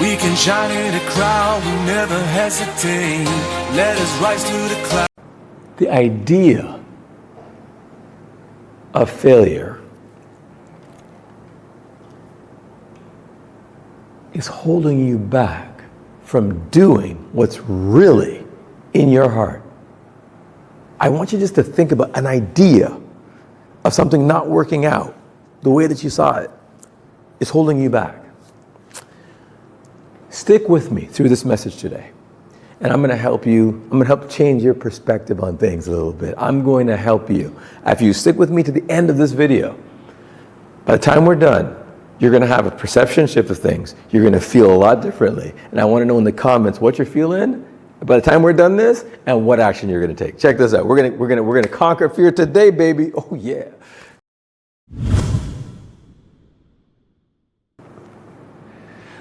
We can shine in a crowd, we never hesitate. Let us rise to the cloud. The idea of failure is holding you back from doing what's really in your heart. I want you just to think about an idea of something not working out the way that you saw it is holding you back. Stick with me through this message today. And I'm going to help you. I'm going to help change your perspective on things a little bit. I'm going to help you. If you stick with me to the end of this video, by the time we're done, you're going to have a perception shift of things. You're going to feel a lot differently. And I want to know in the comments what you're feeling by the time we're done this and what action you're going to take. Check this out. We're going to conquer fear today, baby. Oh yeah.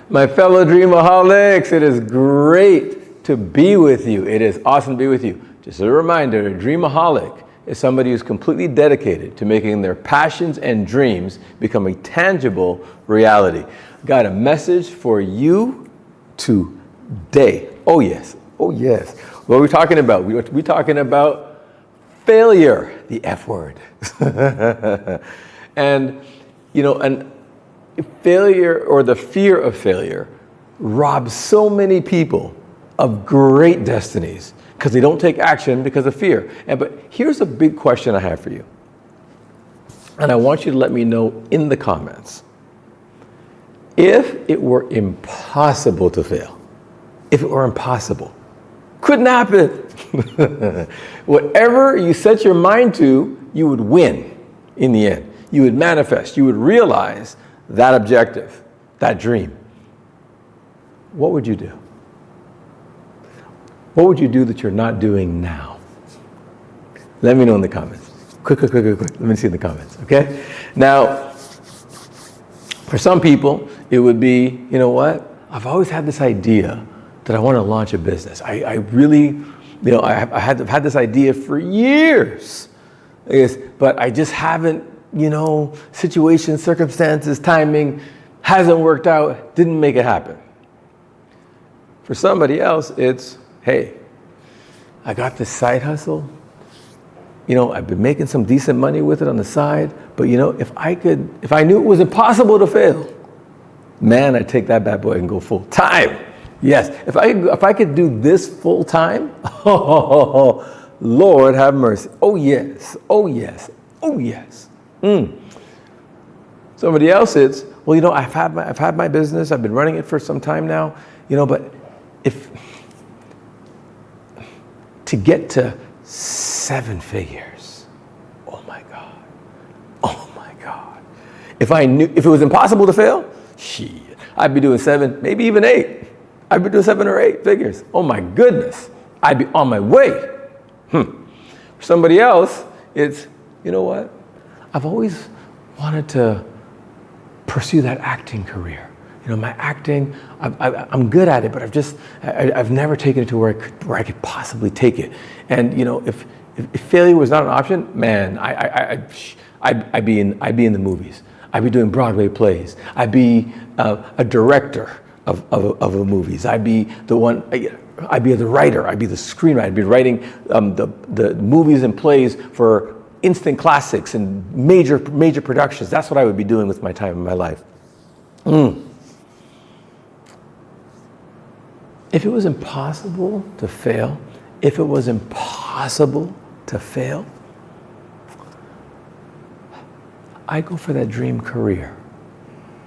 My fellow Dreamaholics, it is great to be with you. It is awesome to be with you. Just a reminder, a Dreamaholic is somebody who's completely dedicated to making their passions and dreams become a tangible reality. Got a message for you today. Oh yes, oh yes. What are we talking about? We're talking about failure, the F word. And, you know, and failure or the fear of failure robs so many people of great destinies because they don't take action because of fear. But here's a big question I have for you. And I want you to let me know in the comments. If it were impossible to fail, if it were impossible, couldn't happen. Whatever you set your mind to, you would win in the end. You would manifest, you would realize that objective, that dream. What would you do? What would you do that you're not doing now? Let me know in the comments. Quick. Let me see in the comments, okay? Now, for some people, it would be, you know what? I've always had this idea that I want to launch a business. I really, you know, I've had this idea for years, but I just haven't, you know, situations, circumstances, timing hasn't worked out, didn't make it happen. For somebody else, it's, hey, I got this side hustle. You know, I've been making some decent money with it on the side, but you know, if I knew it was impossible to fail, man, I'd take that bad boy and go full time. Yes, if I could do this full time, oh, Lord have mercy. Oh yes, oh yes, oh yes. Somebody else is, well, you know, I've had my business. I've been running it for some time now, you know, but to get to 7 figures, oh my God. If it was impossible to fail, shit, I'd be doing 7, maybe even 8. I'd be doing 7 or 8 figures. Oh my goodness, I'd be on my way. For somebody else, it's, you know what? I've always wanted to pursue that acting career. You know, my acting, I'm good at it, but I've never taken it to where I could possibly take it. And you know, if failure was not an option, man, I'd be in the movies. I'd be doing Broadway plays. I'd be a director of movies. I'd be the writer. I'd be the screenwriter. I'd be writing the movies and plays for instant classics and major productions. That's what I would be doing with my time in my life. If it was impossible to fail, I go for that dream career.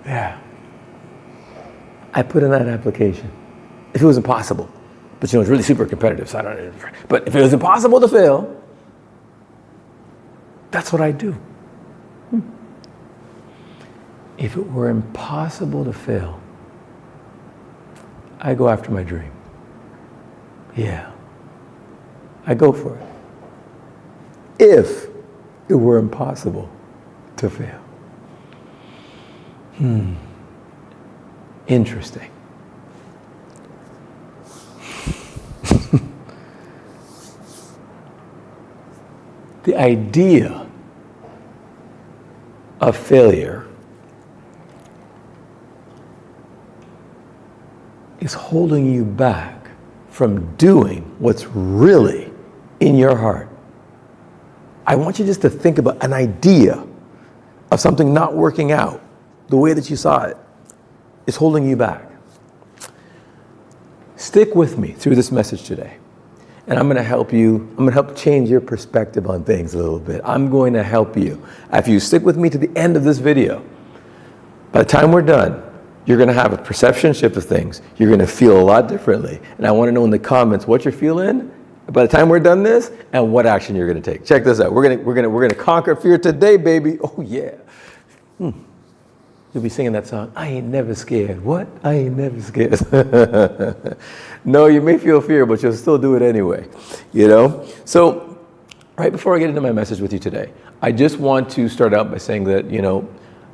Yeah. I put in that application. If it was impossible, but you know, it's really super competitive, so I don't, but if it was impossible to fail, that's what I do. If it were impossible to fail, I go after my dream. Yeah, I go for it. If it were impossible to fail. Interesting. The idea of failure is holding you back from doing what's really in your heart. I want you just to think about an idea of something not working out the way that you saw it is holding you back. Stick with me through this message today. And I'm going to help you, I'm going to help change your perspective on things a little bit. I'm going to help you. If you stick with me to the end of this video, by the time we're done, you're going to have a perception shift of things. You're going to feel a lot differently. And I want to know in the comments what you're feeling by the time we're done this and what action you're going to take. Check this out. We're going to conquer fear today, baby. Oh yeah. You'll be singing that song, I ain't never scared. What? I ain't never scared. No, you may feel fear, but you'll still do it anyway, you know? So, right before I get into my message with you today, I just want to start out by saying that, you know,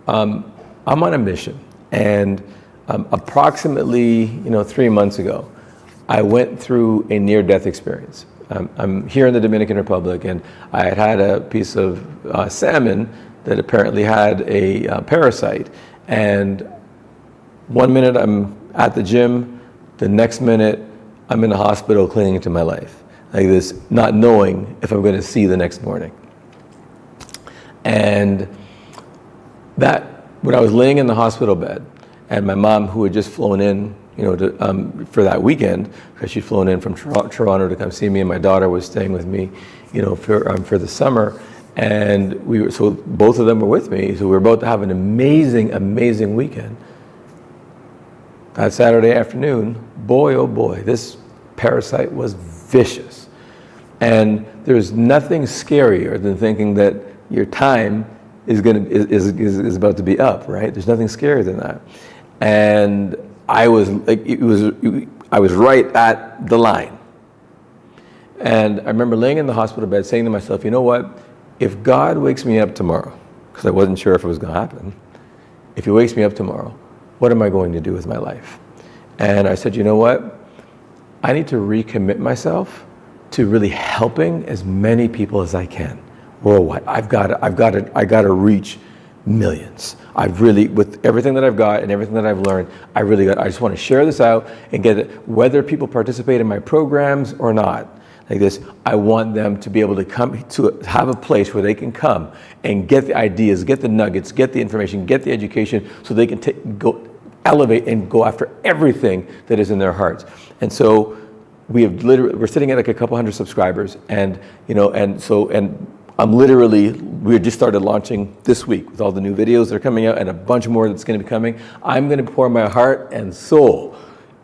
I'm on a mission. And approximately, 3 months ago, I went through a near-death experience. I'm here in the Dominican Republic, and I had a piece of salmon that apparently had a parasite. And 1 minute I'm at the gym, the next minute I'm in the hospital clinging to my life. Like this, not knowing if I'm going to see the next morning. And that, when I was laying in the hospital bed, and my mom, who had just flown in, for that weekend, because she'd flown in from Toronto to come see me, and my daughter was staying with me, for the summer. And so both of them were with me, so we were about to have an amazing, amazing weekend. That Saturday afternoon, boy, oh boy, this parasite was vicious. And there's nothing scarier than thinking that your time is about to be up, right? There's nothing scarier than that. And I was right at the line. And I remember laying in the hospital bed saying to myself, you know what? If God wakes me up tomorrow, because I wasn't sure if it was going to happen, if he wakes me up tomorrow, what am I going to do with my life? And I said, you know what? I need to recommit myself to really helping as many people as I can worldwide. I got to reach millions. With everything that I've got and everything that I've learned, I just want to share this out and get it, whether people participate in my programs or not. Like this, I want them to be able to come to have a place where they can come and get the ideas, get the nuggets, get the information, get the education, so they can go elevate and go after everything that is in their hearts. And so we're sitting at like a couple hundred subscribers, and we just started launching this week with all the new videos that are coming out and a bunch more that's going to be coming. I'm going to pour my heart and soul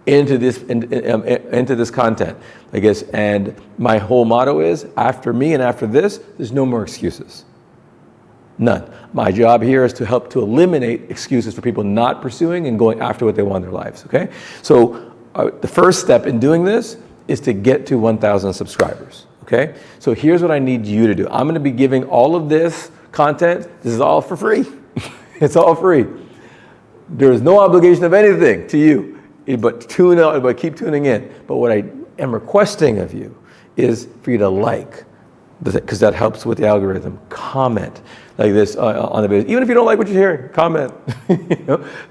into this content, I guess. And my whole motto is, after me and after this, there's no more excuses. None. My job here is to help to eliminate excuses for people not pursuing and going after what they want in their lives, okay? So the first step in doing this is to get to 1,000 subscribers, okay? So here's what I need you to do. I'm gonna be giving all of this content. This is all for free. It's all free. There is no obligation of anything to you. But keep tuning in. But what I am requesting of you is for you to like, because that helps with the algorithm. Comment like this on the video. Even if you don't like what you're hearing, comment.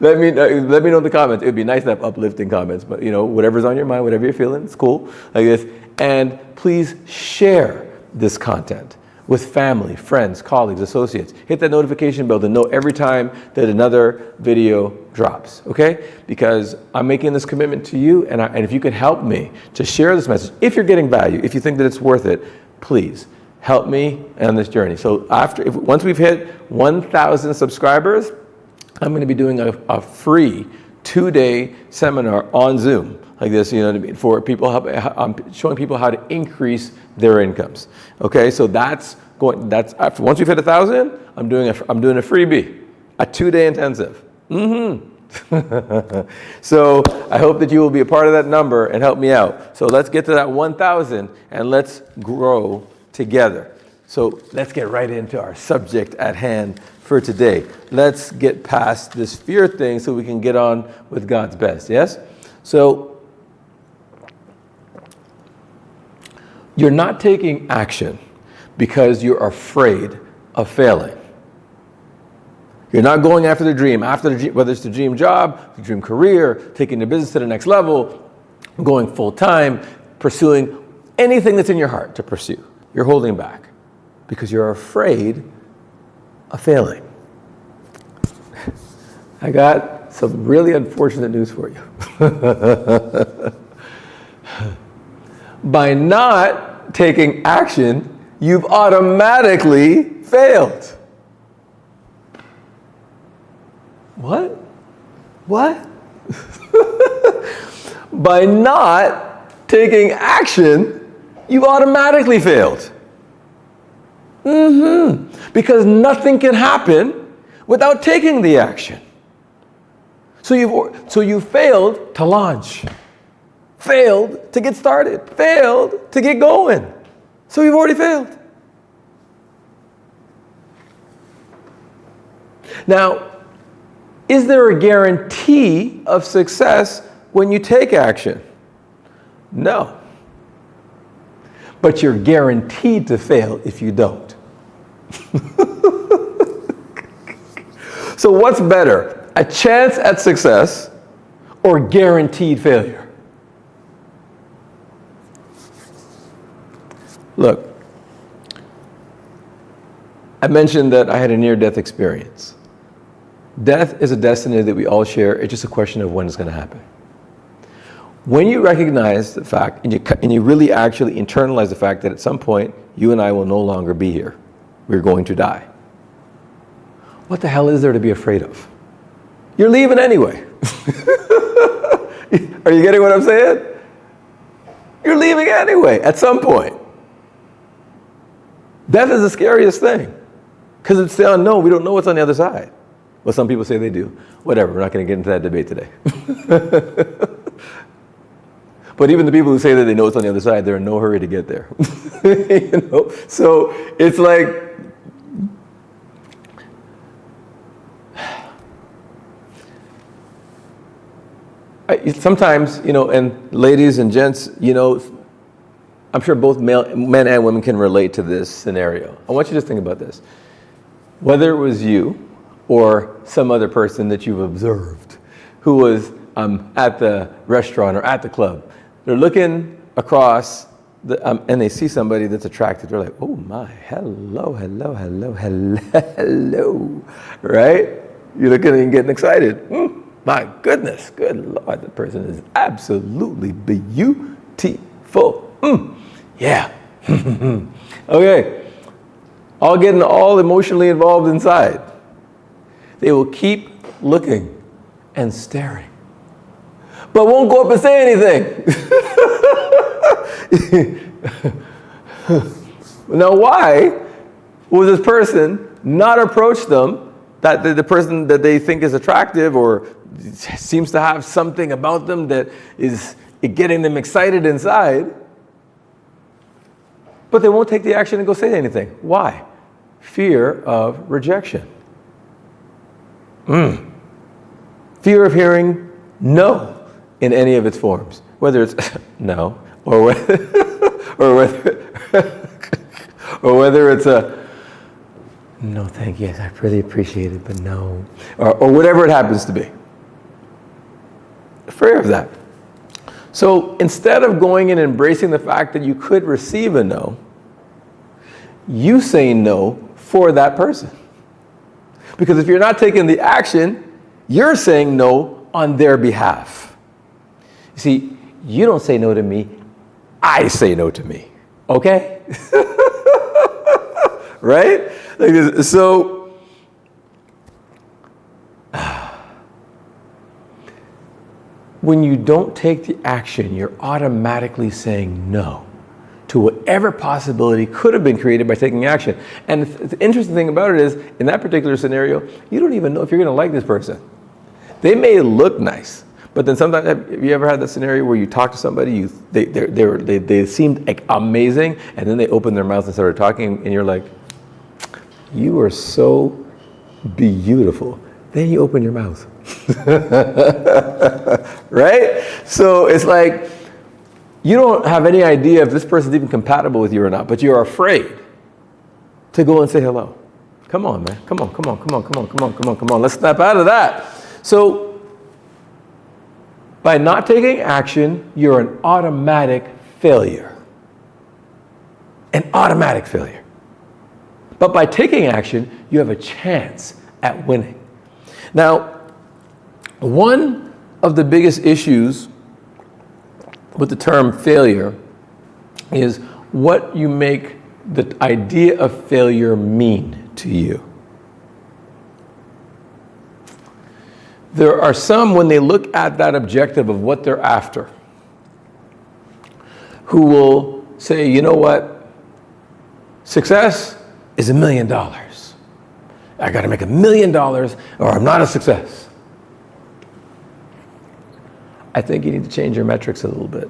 Let me know in the comments. It would be nice to have uplifting comments, but whatever's on your mind, whatever you're feeling, it's cool like this. And please share this content with family, friends, colleagues, associates. Hit that notification bell to know every time that another video drops, okay? Because I'm making this commitment to you, and if you can help me to share this message, if you're getting value, if you think that it's worth it, please help me on this journey. So once we've hit 1,000 subscribers, I'm gonna be doing a free 2-day seminar on Zoom, like this, for people. I'm showing people how to increase their incomes. Okay, so once we've hit 1,000, I'm doing a freebie, a 2-day intensive. So I hope that you will be a part of that number and help me out. So let's get to that 1,000 and let's grow together. So let's get right into our subject at hand for today. Let's get past this fear thing so we can get on with God's best, yes? So you're not taking action because you're afraid of failing. You're not going after the dream, whether it's the dream job, the dream career, taking the business to the next level, going full time, pursuing anything that's in your heart to pursue. You're holding back because you're afraid of failing. I got some really unfortunate news for you. By not taking action, you've automatically failed. What? By not taking action, you've automatically failed. Because nothing can happen without taking the action. So you failed to launch, failed to get started, failed to get going. So you've already failed. Now, is there a guarantee of success when you take action? No. But you're guaranteed to fail if you don't. So what's better, a chance at success or guaranteed failure? Look, I mentioned that I had a near-death experience. Death is a destiny that we all share. It's just a question of when it's going to happen. When you recognize the fact, and you really actually internalize the fact that at some point, you and I will no longer be here. We're going to die. What the hell is there to be afraid of? You're leaving anyway. Are you getting what I'm saying? You're leaving anyway, at some point. Death is the scariest thing. Because it's the unknown. We don't know what's on the other side. Well, some people say they do. Whatever, we're not going to get into that debate today. But even the people who say that they know what's on the other side, they're in no hurry to get there. So it's like, sometimes, and ladies and gents, I'm sure both men and women can relate to this scenario. I want you to think about this. Whether it was you or some other person that you've observed who was at the restaurant or at the club, they're looking across and they see somebody that's attracted. They're like, oh my, hello, right? You're looking and getting excited. My goodness, good Lord, the person is absolutely beautiful. Yeah. Okay. All getting all emotionally involved inside. They will keep looking and staring, but won't go up and say anything. Now, why will this person not approach them, that the person that they think is attractive or seems to have something about them that is getting them excited inside, but they won't take the action and go say anything? Why? Fear of rejection. Fear of hearing no in any of its forms, whether it's no or whether it's a no, thank you, yes, I really appreciate it, but no, or whatever it happens to be. Fear of that. So instead of going and embracing the fact that you could receive a no, you say no for that person. Because if you're not taking the action, you're saying no on their behalf. You see, you don't say no to me, I say no to me. Okay? Right? Like this. So, when you don't take the action, you're automatically saying no to whatever possibility could have been created by taking action. And the interesting thing about it is, in that particular scenario, you don't even know if you're going to like this person. They may look nice, but then sometimes, have you ever had that scenario where you talk to somebody, they seemed like amazing, and then they opened their mouth and started talking, and you're like, you are so beautiful. Then you open your mouth. Right? So it's like, you don't have any idea if this person's even compatible with you or not, but you're afraid to go and say hello. Come on, man. Come on. Let's snap out of that. So, by not taking action, you're an automatic failure. An automatic failure. But by taking action, you have a chance at winning. Now, one of the biggest issues with the term failure is what you make the idea of failure mean to you. There are some, when they look at that objective of what they're after, who will say, you know what? Success is $1 million. I got to make $1 million or I'm not a success. I think you need to change your metrics a little bit.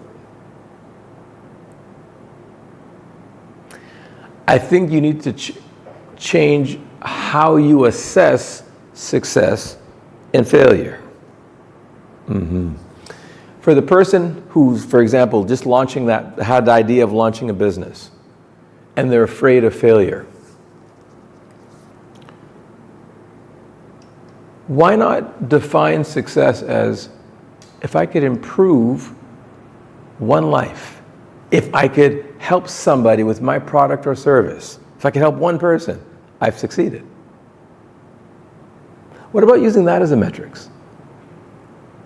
I think you need to change how you assess success and failure. For the person who's, for example, just had the idea of launching a business, and they're afraid of failure, why not define success as, if I could improve one life, if I could help somebody with my product or service, if I could help one person, I've succeeded. What about using that as a metrics?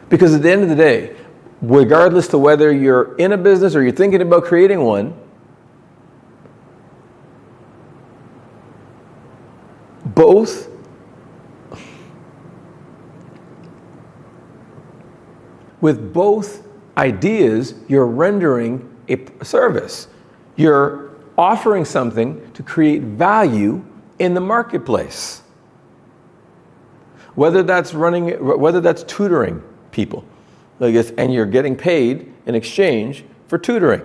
Because at the end of the day, regardless to whether you're in a business or you're thinking about creating one, with both ideas, you're rendering a service. You're offering something to create value in the marketplace. Whether that's tutoring people, and you're getting paid in exchange for tutoring.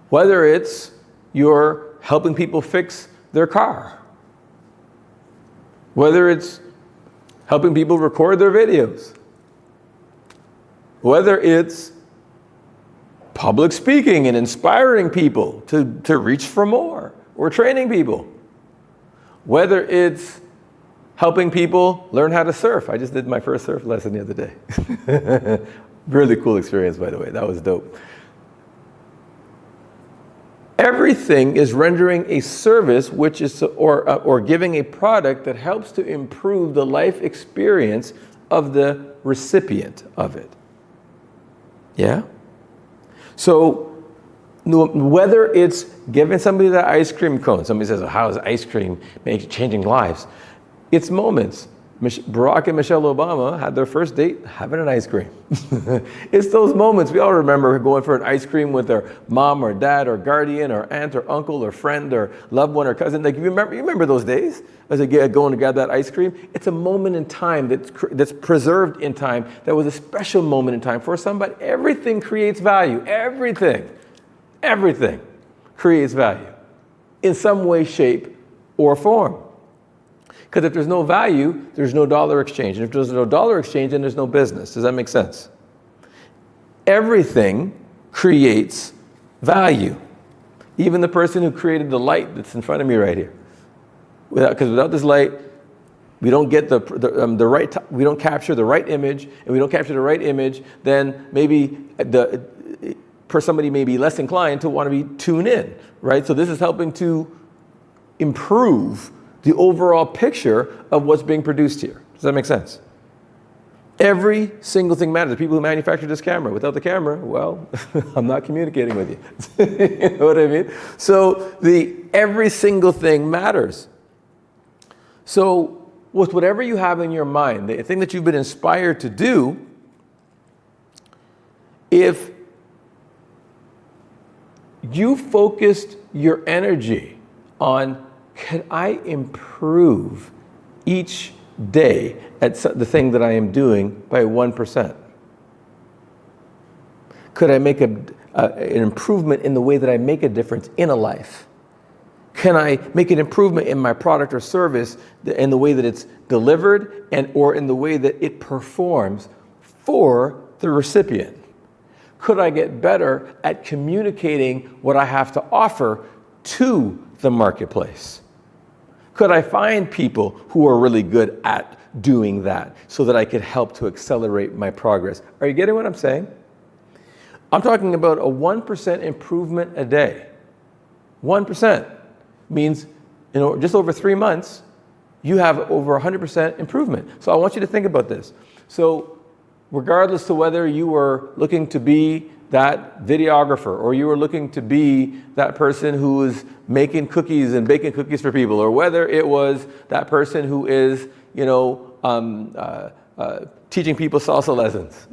Whether it's you're helping people fix their car. Whether it's helping people record their videos. Whether it's public speaking and inspiring people to reach for more, or training people. Whether it's helping people learn how to surf. I just did my first surf lesson the other day. Really cool experience, by the way. That was dope. Everything is rendering a service, which is or giving a product that helps to improve the life experience of the recipient of it. Yeah? So whether it's giving somebody that ice cream cone, somebody says, oh, how is ice cream changing lives? It's moments. Barack and Michelle Obama had their first date having an ice cream. It's those moments. We all remember going for an ice cream with our mom or dad or guardian or aunt or uncle or friend or loved one or cousin. Like you remember those days as they going to grab that ice cream? It's a moment in time that's preserved in time. That was a special moment in time for somebody. Everything creates value. Everything creates value in some way, shape, or form. Because if there's no value, there's no dollar exchange. And if there's no dollar exchange, then there's no business. Does that make sense? Everything creates value. Even the person who created the light that's in front of me right here. Because without this light, we don't get we don't capture the right image. And we don't capture the right image, then maybe somebody may be less inclined to want to be tuned in, right? So this is helping to improve the overall picture of what's being produced here. Does that make sense? Every single thing matters. The people who manufactured this camera, without the camera, well, I'm not communicating with you. You know what I mean? So every single thing matters. So with whatever you have in your mind, the thing that you've been inspired to do, if you focused your energy on, can I improve each day at the thing that I am doing by 1%? Could I make an improvement in the way that I make a difference in a life? Can I make an improvement in my product or service in the way that it's delivered or in the way that it performs for the recipient? Could I get better at communicating what I have to offer to the marketplace? Could I find people who are really good at doing that so that I could help to accelerate my progress? Are you getting what I'm saying? I'm talking about a 1% improvement a day. 1% means just over 3 months, you have over 100% improvement. So I want you to think about this. So regardless to whether you were looking to be that videographer, or you were looking to be that person who is making cookies and baking cookies for people, or whether it was that person who is, teaching people salsa lessons,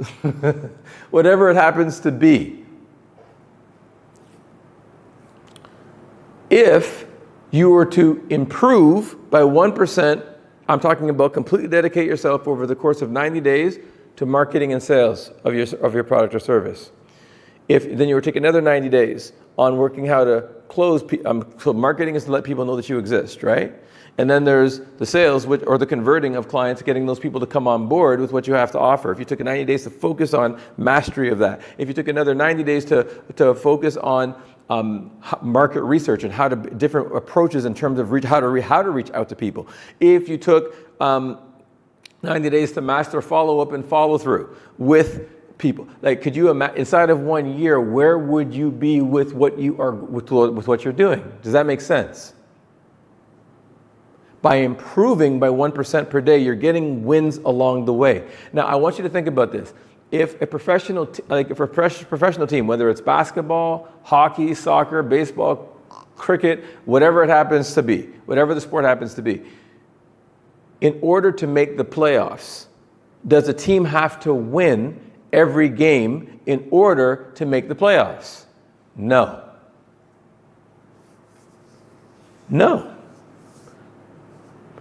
whatever it happens to be. If you were to improve by 1%, I'm talking about completely dedicate yourself over the course of 90 days to marketing and sales of your product or service. Then you were to take another 90 days on working how to close. So marketing is to let people know that you exist, right? And then there's the sales, or the converting of clients, getting those people to come on board with what you have to offer. If you took 90 days to focus on mastery of that, if you took another 90 days to focus on market research and different approaches in terms of how to reach out to people, if you took 90 days to master follow up and follow through with people, like, could you imagine inside of 1 year, where would you be with what you're doing? Does that make sense? By improving by 1% per day, you're getting wins along the way. Now, I want you to think about this. If a professional team, whether it's basketball, hockey, soccer, baseball, cricket, whatever it happens to be, whatever the sport happens to be, in order to make the playoffs, does a team have to win every game in order to make the playoffs? No. No.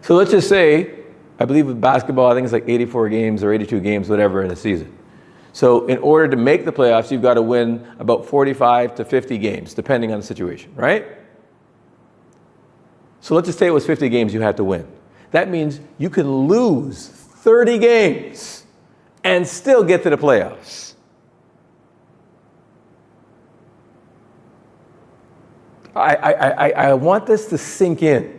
So let's just say, I believe with basketball, I think it's like 84 games or 82 games, whatever, in a season. So in order to make the playoffs, you've got to win about 45 to 50 games, depending on the situation, right? So let's just say it was 50 games you had to win. That means you could lose 30 games and still get to the playoffs. I want this to sink in.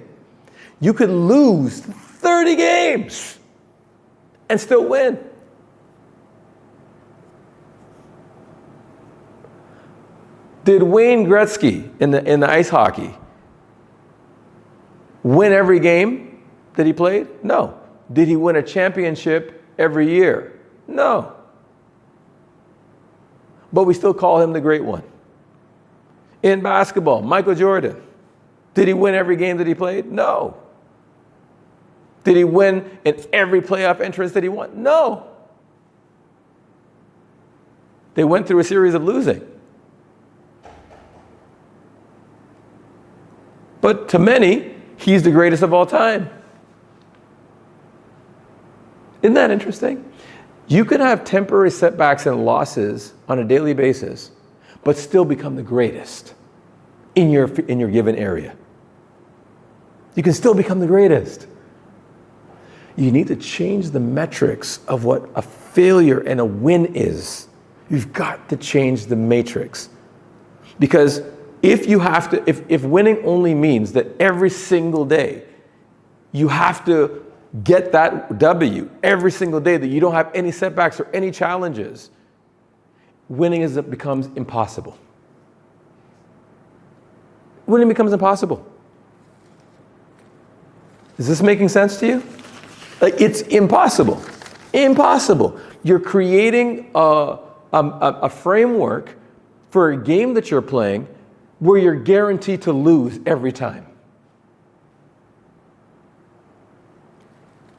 You could lose 30 games and still win. Did Wayne Gretzky in the ice hockey win every game that he played? No. Did he win a championship every year? No. But we still call him the great one. In basketball, Michael Jordan, did he win every game that he played? No. Did he win in every playoff entrance that he won? No. They went through a series of losing. But to many, he's the greatest of all time. Isn't that interesting? You can have temporary setbacks and losses on a daily basis, but still become the greatest in your given area. You can still become the greatest. You need to change the metrics of what a failure and a win is. You've got to change the matrix. Because if winning only means that every single day you have to get that W every single day, that you don't have any setbacks or any challenges, winning becomes impossible. Winning becomes impossible. Is this making sense to you? Like, it's impossible. Impossible. You're creating a framework for a game that you're playing where you're guaranteed to lose every time.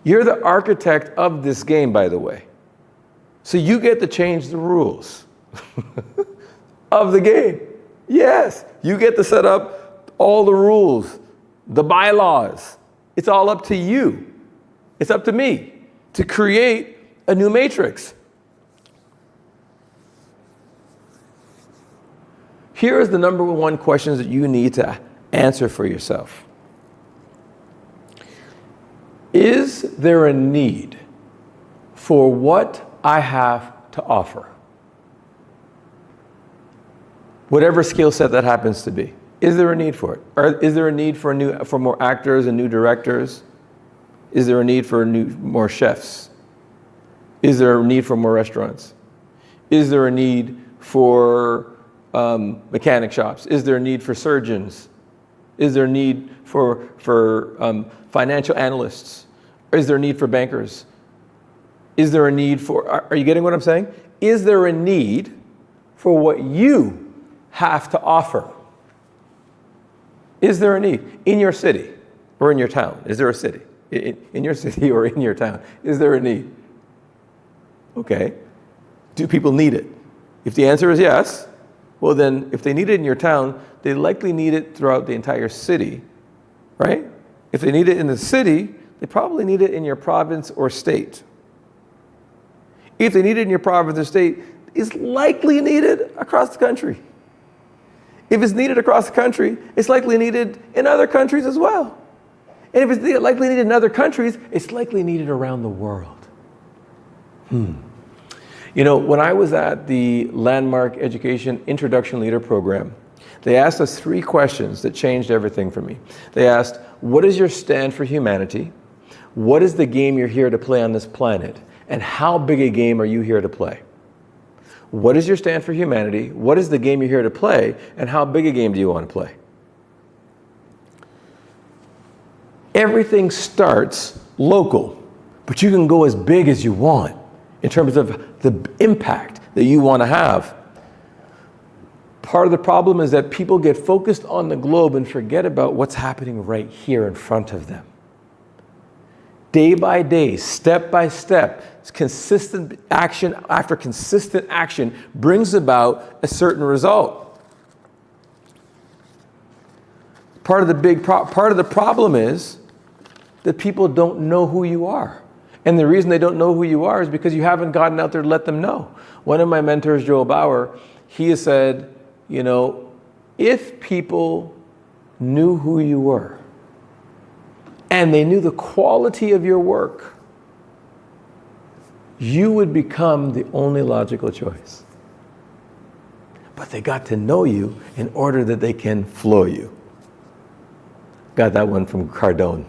You're the architect of this game, by the way. So you get to change the rules of the game. Yes, you get to set up all the rules, the bylaws. It's all up to you. It's up to me to create a new matrix. Here is the number one questions that you need to answer for yourself. Is there a need for what I have to offer? Whatever skill set that happens to be. Is there a need for it? Or is there a need for more actors and new directors? Is there a need for more chefs? Is there a need for more restaurants? Is there a need for mechanic shops? Is there a need for surgeons? Is there a need for financial analysts? Is there a need for bankers? Is there a need for, are you getting what I'm saying? Is there a need for what you have to offer? Is there a need in your city or in your town? Is there a city? In your city or in your town, is there a need? Okay. Do people need it? If the answer is yes, well then, if they need it in your town, they likely need it throughout the entire city, right? If they need it in the city, they probably need it in your province or state. If they need it in your province or state, it's likely needed across the country. If it's needed across the country, it's likely needed in other countries as well. And if it's likely needed in other countries, it's likely needed around the world. You know, when I was at the Landmark Education Introduction Leader Program, they asked us 3 questions that changed everything for me. They asked, what is your stand for humanity? What is the game you're here to play on this planet? And how big a game are you here to play? What is your stand for humanity? What is the game you're here to play? And how big a game do you want to play? Everything starts local, but you can go as big as you want in terms of the impact that you want to have. Part of the problem is that people get focused on the globe and forget about what's happening right here in front of them. Day by day, step by step, consistent action after consistent action brings about a certain result. Part of the problem is that people don't know who you are. And the reason they don't know who you are is because you haven't gotten out there to let them know. One of my mentors, Joel Bauer, he has said, you know, if people knew who you were and they knew the quality of your work, you would become the only logical choice. But they got to know you in order that they can flow you. Got that one from Cardone.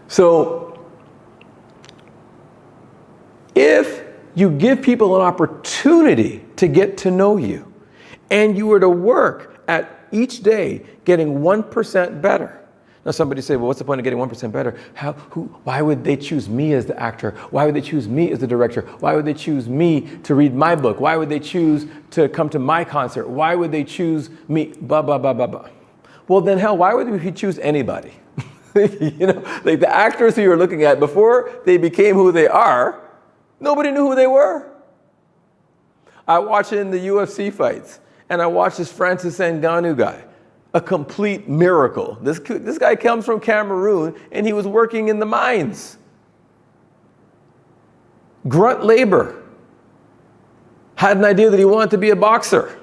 So, if you give people an opportunity to get to know you, and you were to work at each day getting 1% better. Now somebody say, well, what's the point of getting 1% better? Why would they choose me as the actor? Why would they choose me as the director? Why would they choose me to read my book? Why would they choose to come to my concert? Why would they choose me? Blah, blah, blah, blah, blah. Well, then hell, why would we choose anybody? You know, like the actors who you're looking at, before they became who they are, nobody knew who they were. I watch in the UFC fights, and I watch this Francis Ngannou guy, a complete miracle. This guy comes from Cameroon, and he was working in the mines. Grunt labor. Had an idea that he wanted to be a boxer.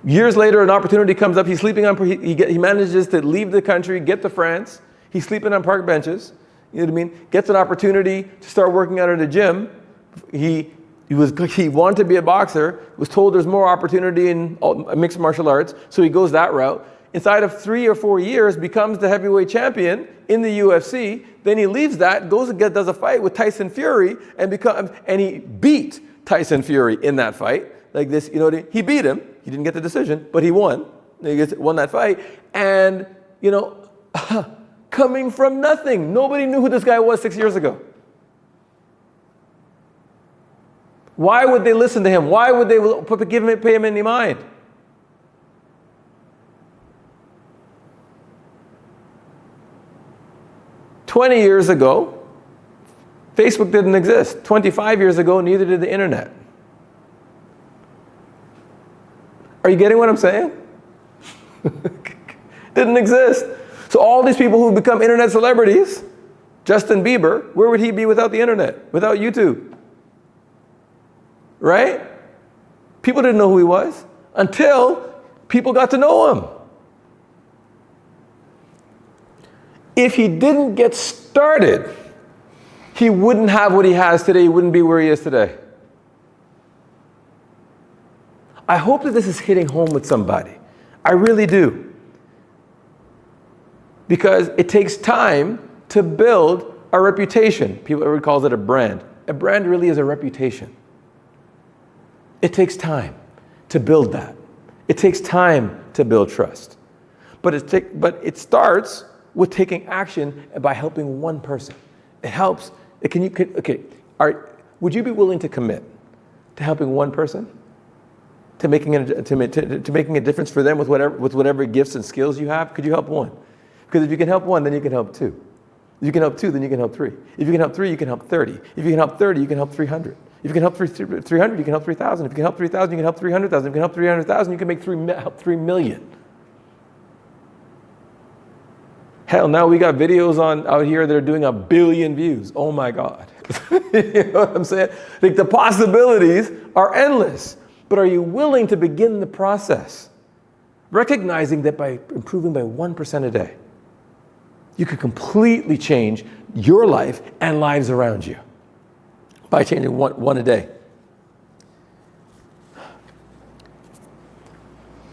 Years later, an opportunity comes up. He's sleeping on. He manages to leave the country, get to France. He's sleeping on park benches. You know what I mean? Gets an opportunity to start working out at a gym. He wanted to be a boxer. Was told there's more opportunity in mixed martial arts, so he goes that route. Inside of 3 or 4 years, becomes the heavyweight champion in the UFC. Then he leaves that, goes and does a fight with Tyson Fury, and he beat Tyson Fury in that fight. Like this, you know, he beat him. He didn't get the decision, but he won. He won that fight. And, you know, coming from nothing. Nobody knew who this guy was 6 years ago. Why would they listen to him? Why would they pay him any mind? "20 years ago, Facebook didn't exist. 25 years ago, neither did the internet. Are you getting what I'm saying? Didn't exist. So all these people who become internet celebrities, Justin Bieber, where would he be without the internet, without YouTube? Right? People didn't know who he was until people got to know him. If he didn't get started, he wouldn't have what he has today. He wouldn't be where he is today. I hope that this is hitting home with somebody. I really do. Because it takes time to build a reputation. Everyone calls it a brand. A brand really is a reputation. It takes time to build that. It takes time to build trust. But it starts with taking action by helping one person. It helps. Would you be willing to commit to helping one person? To making a difference for them with whatever gifts and skills you have? Could you help one? Because if you can help one, then you can help two. If you can help two, then you can help three. If you can help three, you can help 30. If you can help 30, you can help 300. If you can help 300, you can help 3,000. If you can help 3,000, you can help 300,000. If you can help 300,000, you can help 3 million. Hell, now we got videos out here that are doing 1 billion views. Oh my God. You know what I'm saying? Like, the possibilities are endless. But are you willing to begin the process? Recognizing that by improving by 1% a day, you could completely change your life and lives around you by changing one a day.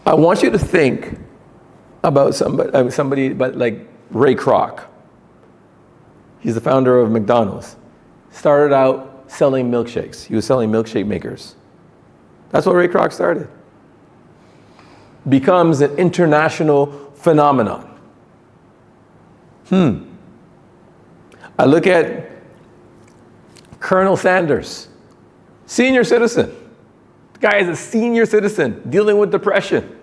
I want you to think about somebody like Ray Kroc. He's the founder of McDonald's. Started out selling milkshakes. He was selling milkshake makers. That's what Ray Kroc started. Becomes an international phenomenon. I look at Colonel Sanders, senior citizen. The guy is a senior citizen dealing with depression.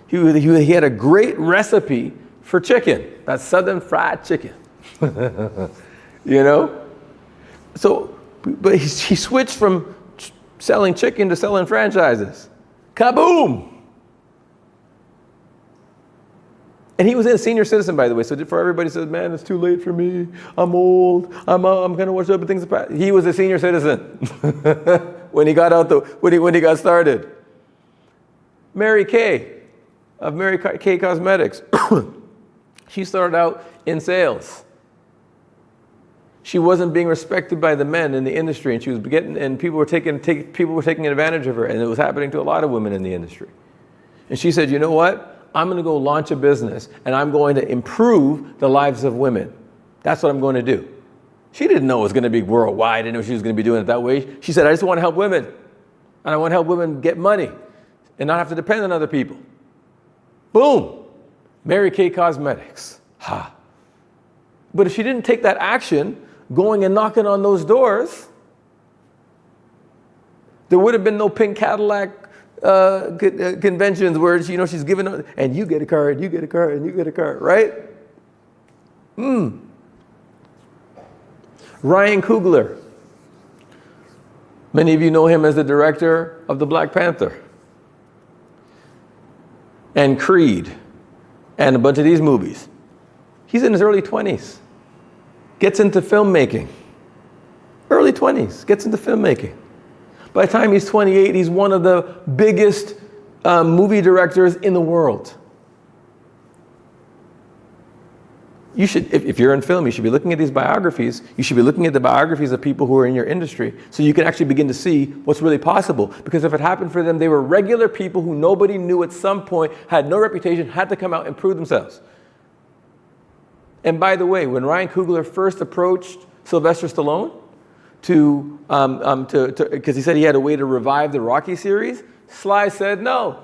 He had a great recipe for chicken. That's Southern fried chicken. You know? So, but he switched from selling chicken to selling franchises. Kaboom! And he was a senior citizen, by the way. So for everybody says, man, it's too late for me. I'm old. I'm gonna watch other things. He was a senior citizen when he got when he got started. Mary Kay of Mary Kay Cosmetics. She started out in sales. She wasn't being respected by the men in the industry, and she was people were taking advantage of her, and it was happening to a lot of women in the industry. And she said, you know what? I'm going to go launch a business, and I'm going to improve the lives of women. That's what I'm going to do. She didn't know it was going to be worldwide. Didn't know she was going to be doing it that way. She said, I just want to help women, and I want to help women get money and not have to depend on other people. Boom. Mary Kay Cosmetics. Ha. But if she didn't take that action, going and knocking on those doors, there would have been no pink Cadillac conventions where she's giving, and you get a car, and you get a car, and you get a car, right? Ryan Coogler. Many of you know him as the director of the Black Panther and Creed and a bunch of these movies. He's in his early 20s. Gets into filmmaking. Early 20s, gets into filmmaking. By the time he's 28, he's one of the biggest movie directors in the world. You should, if you're in film, you should be looking at these biographies. You should be looking at the biographies of people who are in your industry so you can actually begin to see what's really possible. Because if it happened for them, they were regular people who nobody knew at some point, had no reputation, had to come out and prove themselves. And by the way, when Ryan Coogler first approached Sylvester Stallone because he said he had a way to revive the Rocky series, Sly said no.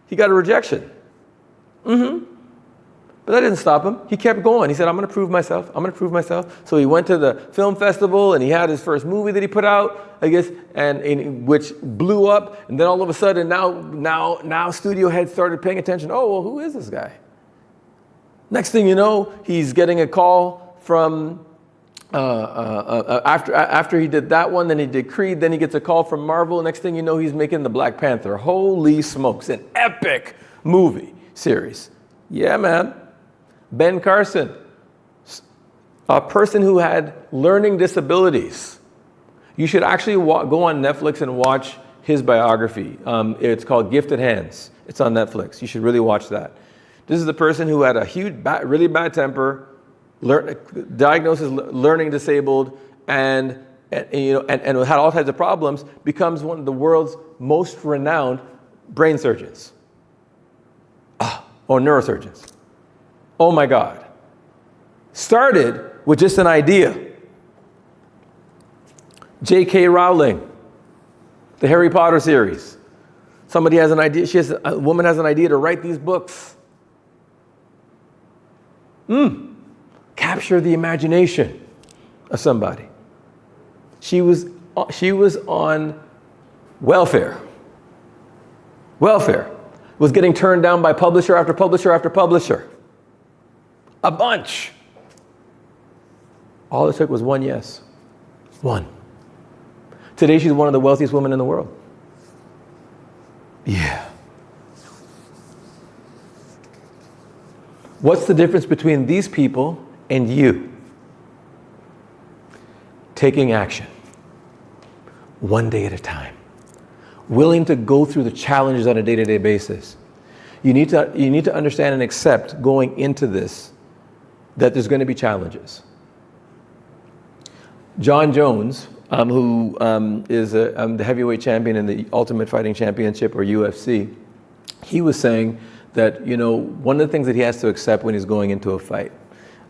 He got a rejection. But that didn't stop him. He kept going. He said, I'm going to prove myself. I'm going to prove myself. So he went to the film festival, and he had his first movie that he put out, I guess, and which blew up. And then all of a sudden, now studio heads started paying attention. Oh, well, who is this guy? Next thing you know, he's getting a call from, after he did that one, then he did Creed, then he gets a call from Marvel. Next thing you know, he's making the Black Panther. Holy smokes, an epic movie series. Yeah, man. Ben Carson, a person who had learning disabilities. You should actually go on Netflix and watch his biography. It's called Gifted Hands. It's on Netflix. You should really watch that. This is the person who had a huge, really bad temper, diagnosis learning disabled, and and had all types of problems, becomes one of the world's most renowned brain surgeons. Or neurosurgeons. Oh my God. Started with just an idea. J.K. Rowling, the Harry Potter series. Somebody has an idea, a woman has an idea to write these books. Capture the imagination of somebody. She was on welfare. Was getting turned down by publisher after publisher after publisher. A bunch. All it took was one yes. One. Today she's one of the wealthiest women in the world. Yeah. What's the difference between these people and you? Taking action. One day at a time. Willing to go through the challenges on a day-to-day basis. You need to understand and accept going into this that there's going to be challenges. John Jones, who is the heavyweight champion in the Ultimate Fighting Championship, or UFC, he was saying that, one of the things that he has to accept when he's going into a fight,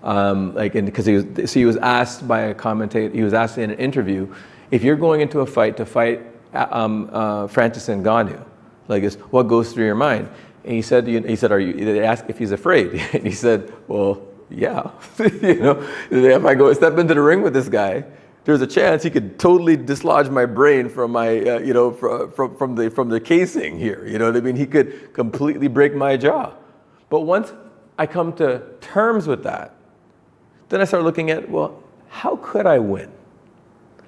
because he was asked by a commentator, he was asked in an interview, if you're going into a fight to fight Francis Ngannou, like this, what goes through your mind? And he said, they asked if he's afraid, and he said, well, yeah, if I step into the ring with this guy, there's a chance he could totally dislodge my brain from my, from the casing here. You know what I mean? He could completely break my jaw. But once I come to terms with that, then I start looking at, well, how could I win?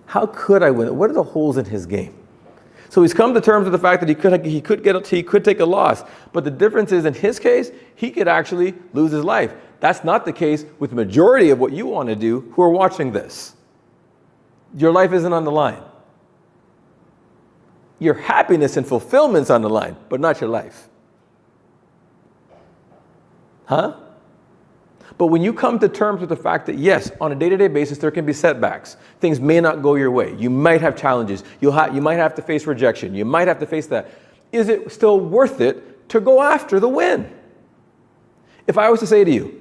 How could I win? What are the holes in his game? So he's come to terms with the fact that he could take a loss. But the difference is, in his case, he could actually lose his life. That's not the case with the majority of what you want to do who are watching this. Your life isn't on the line. Your happiness and fulfillment's on the line, but not your life. Huh? But when you come to terms with the fact that, yes, on a day-to-day basis, there can be setbacks. Things may not go your way. You might have challenges. You might have to face rejection. You might have to face that. Is it still worth it to go after the win? If I was to say to you,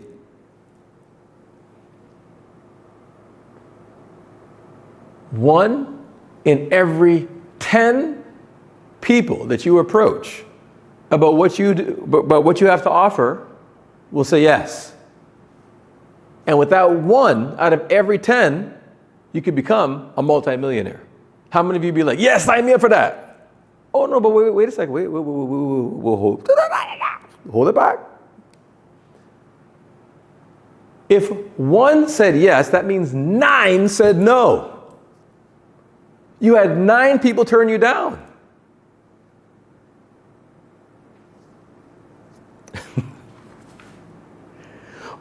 one in every 10 people that you approach about what you do, about what you have to offer, will say yes. And with that one out of every 10, you could become a multimillionaire. How many of you be like, yes, sign me up for that? Oh no, but wait a second, wait, hold it back. If one said yes, that means 9 said no. You had 9 people turn you down.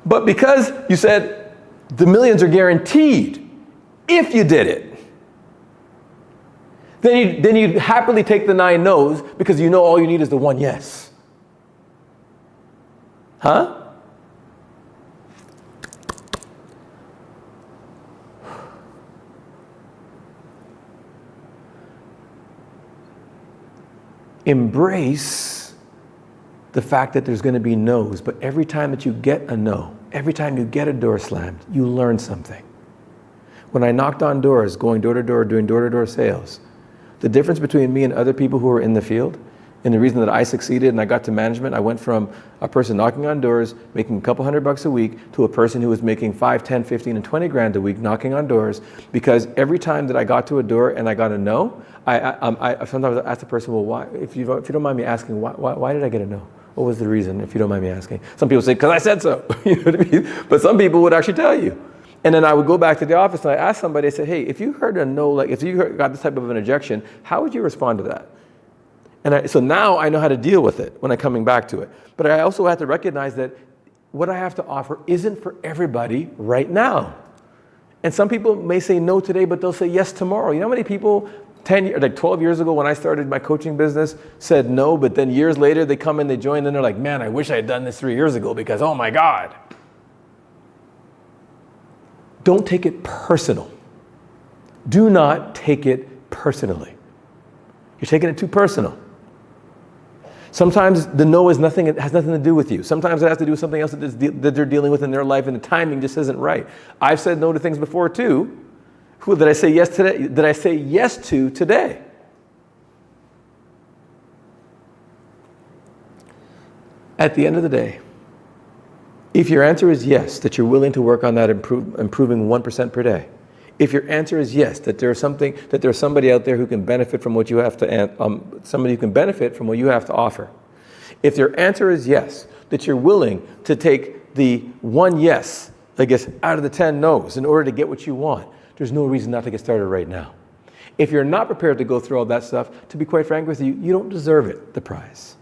But because you said the millions are guaranteed if you did it, then you'd happily take the 9 no's because you know all you need is the one yes. Huh? Embrace the fact that there's going to be no's, but every time that you get a no, every time you get a door slammed, you learn something. When I knocked on doors, going door to door, doing door-to-door sales, the difference between me and other people who were in the field, and the reason that I succeeded and I got to management, I went from a person knocking on doors, making a couple $100 a week, to a person who was making 5, 10, 15, and 20 grand a week knocking on doors, because every time that I got to a door and I got a no, I sometimes ask the person, well, why? If you don't mind me asking, why did I get a no? What was the reason, if you don't mind me asking? Some people say, because I said so. You know what I mean? But some people would actually tell you. And then I would go back to the office and I asked somebody, I said, hey, if you heard a no, like if you got this type of an rejection, how would you respond to that? And so now I know how to deal with it when I'm coming back to it. But I also have to recognize that what I have to offer isn't for everybody right now. And some people may say no today, but they'll say yes tomorrow. You know how many people 12 years ago when I started my coaching business said no, but then years later they come and they join and they're like, man, I wish I had done this 3 years ago because, oh my God. Don't take it personal. Do not take it personally. You're taking it too personal. Sometimes the no has nothing to do with you. Sometimes it has to do with something else that they're dealing with in their life, and the timing just isn't right. I've said no to things before too. Who did I say yes today? Did I say yes to today? At the end of the day, if your answer is yes, that you're willing to work on that improving 1% per day, if your answer is yes, that there's somebody out there who can benefit from what you have to, somebody who can benefit from what you have to offer. If your answer is yes, that you're willing to take the one yes, I guess, out of the 10 no's in order to get what you want, there's no reason not to get started right now. If you're not prepared to go through all that stuff, to be quite frank with you, you don't deserve it, the prize.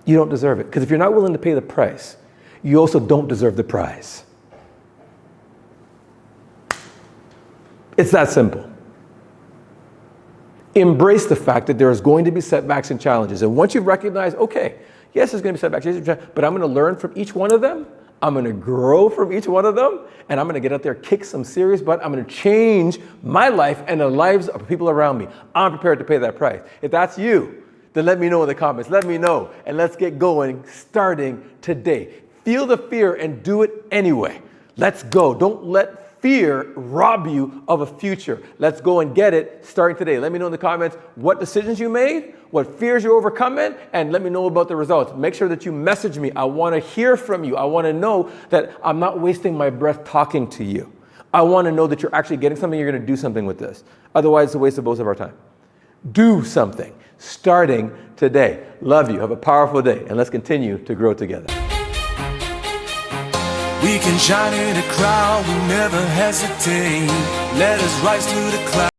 You don't deserve it. Because if you're not willing to pay the price, you also don't deserve the prize. It's that simple. Embrace the fact that there is going to be setbacks and challenges. And once you've recognized, okay, yes, there's going to be setbacks, but I'm going to learn from each one of them. I'm going to grow from each one of them. And I'm going to get out there, kick some serious butt. I'm going to change my life and the lives of people around me. I'm prepared to pay that price. If that's you, then let me know in the comments. Let me know. And let's get going starting today. Feel the fear and do it anyway. Let's go. Don't let fear rob you of a future. Let's go and get it starting today. Let me know in the comments what decisions you made, what fears you're overcoming, and let me know about the results. Make sure that you message me. I want to hear from you. I want to know that I'm not wasting my breath talking to you. I want to know that you're actually getting something, you're going to do something with this. Otherwise, it's a waste of both of our time. Do something starting today. Love you. Have a powerful day, and let's continue to grow together. We can shine in a crowd, we never hesitate. Let us rise to the clouds.